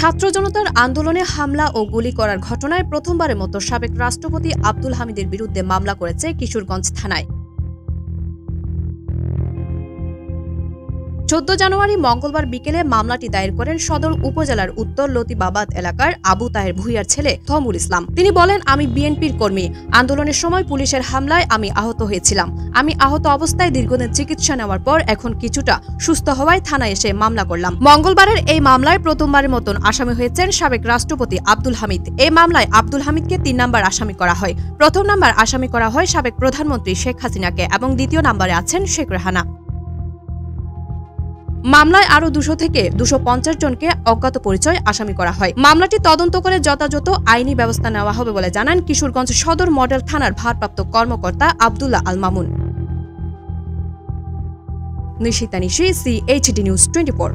ছাত্র জনতার আন্দোলনে হামলা ও গুলি করার ঘটনায় প্রথমবারের মতো সাবেক রাষ্ট্রপতি আব্দুল হামিদের বিরুদ্ধে মামলা করেছে কিশোরগঞ্জ থানায়। 14 জানুয়ারি মঙ্গলবার বিকেলে মামলাটি দায়ের করেন সদর উপজেলার উত্তর লতিবাবাদ এলাকার আবু তাহের ভূঁইয়ার ছেলে তমুল ইসলাম। তিনি বলেন, আমি বিএনপির কর্মী। আন্দোলনের সময় পুলিশের হামলায় আমি আহত হয়েছিলাম। আমি আহত অবস্থায় দীর্ঘদিন চিকিৎসা নেওয়ার পর এখন কিছুটা সুস্থ হওয়ায় থানায় এসে মামলা করলাম। মঙ্গলবারের এই মামলায় প্রথমবারের মতন আসামি হয়েছেন সাবেক রাষ্ট্রপতি আব্দুল হামিদ। এই মামলায় আব্দুল হামিদকে 3 নম্বর আসামি করা হয়। প্রথম নম্বর আসামি করা হয় সাবেক প্রধানমন্ত্রী শেখ হাসিনাকে এবং দ্বিতীয় নম্বরে আছেন শেখ রেহানা। মামলায় আরো 200 থেকে 250 জনকে অজ্ঞাত পরিচয় আসামি করা হয়। মামলাটি তদন্ত করে যথাযথ আইনি ব্যবস্থা নেওয়া হবে বলে জানান কিশোরগঞ্জ সদর মডেল থানার ভারপ্রাপ্ত কর্মকর্তা আব্দুল্লাহ আল মামুন। নিশিতা নিশি, CHD নিউজ 24।